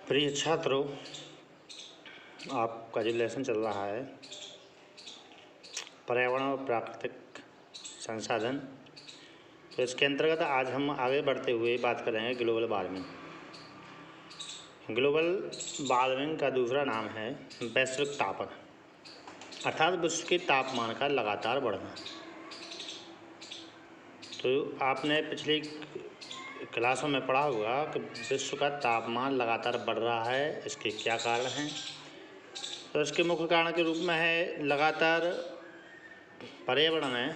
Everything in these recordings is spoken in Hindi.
प्रिय छात्रों, आपका जो लेसन चल रहा है पर्यावरण और प्राकृतिक संसाधन, तो इसके अंतर्गत आज हम आगे बढ़ते हुए बात करेंगे ग्लोबल वार्मिंग। ग्लोबल वार्मिंग का दूसरा नाम है वैश्विक तापन, अर्थात विश्व के तापमान का लगातार बढ़ना। तो आपने पिछली क्लासों में पढ़ा होगा कि विश्व का तापमान लगातार बढ़ रहा है, इसके क्या कारण हैं। तो इसके मुख्य कारण के रूप में है लगातार पर्यावरण में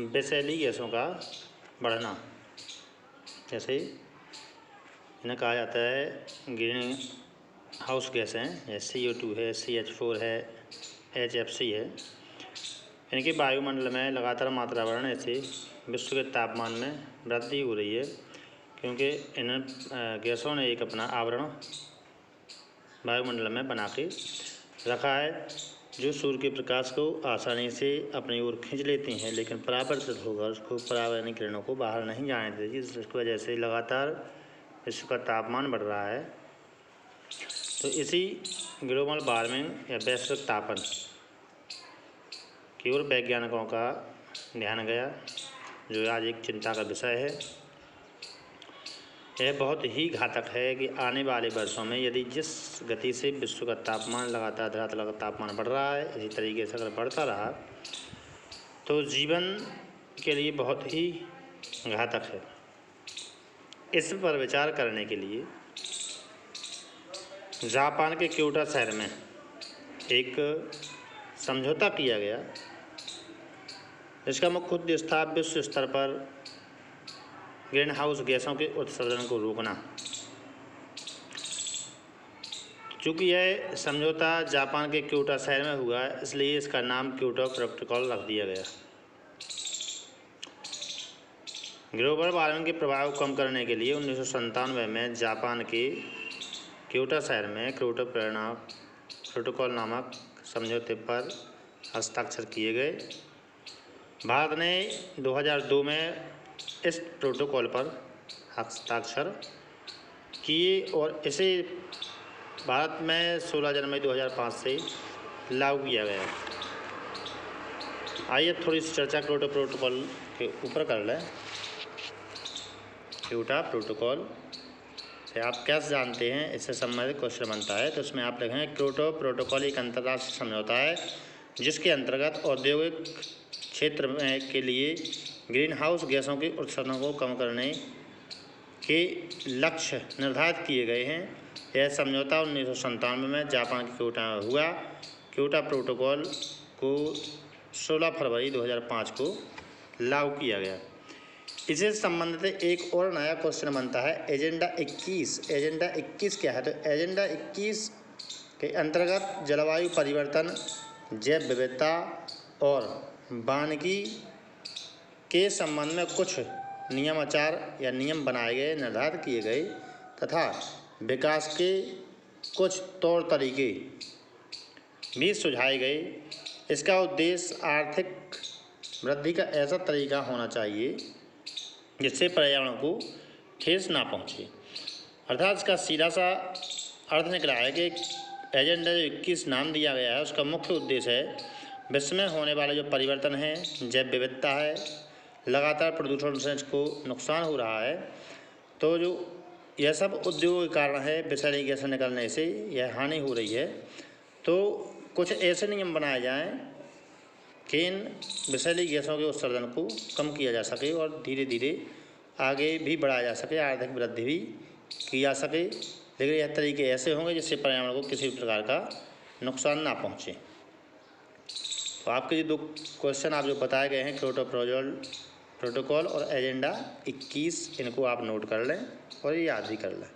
विषैली गैसों का बढ़ना। जैसे इन्हें कहा जाता है ग्रीन हाउस गैसें, CO2 है, CH4 है, HFC है। इनकी वायुमंडल में लगातार मात्रा बढ़ने से विश्व के तापमान में वृद्धि हो रही है, क्योंकि इन गैसों ने एक अपना आवरण वायुमंडल में बना के रखा है, जो सूर्य के प्रकाश को आसानी से अपनी ओर खींच लेती हैं, लेकिन परावर्तित होकर उसको परावैंगिक किरणों को बाहर नहीं जाने देती, जिसकी वजह से लगातार विश्व का तापमान बढ़ रहा है। तो इसी ग्लोबल वार्मिंग या वैश्विक तापन की ओर वैज्ञानिकों का ध्यान गया, जो आज एक चिंता का विषय है। यह बहुत ही घातक है कि आने वाले वर्षों में यदि जिस गति से विश्व का तापमान लगातार धरातल का तापमान बढ़ रहा है, इसी तरीके से अगर बढ़ता रहा तो जीवन के लिए बहुत ही घातक है। इस पर विचार करने के लिए जापान के क्योटो शहर में एक समझौता किया गया, जिसका मुख्य उद्देश्य था विश्व स्तर पर ग्रीन हाउस गैसों के उत्सर्जन को रोकना। चूँकि यह समझौता जापान के क्योटो शहर में हुआ, इसलिए इसका नाम क्योटो प्रोटोकॉल रख दिया गया। ग्लोबल वार्मिंग के प्रभाव को कम करने के लिए 1997 में जापान के क्योटो शहर में क्योटो प्रोटोकॉल नामक समझौते पर हस्ताक्षर किए गए। भारत ने 2002 में इस प्रोटोकॉल पर हस्ताक्षर किए और इसे भारत में 16 जनवरी 2005 से लागू किया गया। आइए थोड़ी सी चर्चा क्योटो प्रोटोकॉल के ऊपर कर लें। क्योटो प्रोटोकॉल से आप कैसे जानते हैं, इससे संबंधित क्वेश्चन बनता है। तो इसमें आप लिखेंगे क्योटो प्रोटोकॉल एक अंतर्राष्ट्रीय समझौता है, जिसके अंतर्गत औद्योगिक क्षेत्र में के लिए ग्रीन हाउस गैसों के उत्सर्जन को कम करने के लक्ष्य निर्धारित किए गए हैं। यह समझौता 1997 में जापान के क्योटो में हुआ। क्योटो प्रोटोकॉल को 16 फरवरी 2005 को लागू किया गया। इससे संबंधित एक और नया क्वेश्चन बनता है एजेंडा 21। एजेंडा 21 क्या है? तो एजेंडा 21 के अंतर्गत जलवायु परिवर्तन, जैव विविधता और वानिकी के संबंध में कुछ नियमाचार या नियम बनाए गए, निर्धारित किए गए तथा विकास के कुछ तौर तरीके भी सुझाए गए। इसका उद्देश्य आर्थिक वृद्धि का ऐसा तरीका होना चाहिए जिससे पर्यावरण को ठेस ना पहुँचे। अर्थात इसका सीधा सा अर्थ निकला है कि एजेंडा 21 नाम दिया गया है, उसका मुख्य उद्देश्य है विश्व में होने वाले जो परिवर्तन है, जैव विविधता है, लगातार प्रदूषण से इसको नुकसान हो रहा है, तो जो यह सब उद्योग के कारण है, विषैली गैस निकलने से यह हानि हो रही है। तो कुछ ऐसे नियम बनाए जाएं कि इन विषैली गैसों के उत्सर्जन को कम किया जा सके और धीरे धीरे आगे भी बढ़ाया जा सके, आर्थिक वृद्धि भी की जा सके, लेकिन यह तरीके ऐसे होंगे जिससे पर्यावरण को किसी प्रकार का नुकसान ना पहुँचे। तो आपके जो 2 क्वेश्चन आप जो बताए गए हैं क्योटो प्रोटोकॉल और एजेंडा 21, इनको आप नोट कर लें और याद भी कर लें।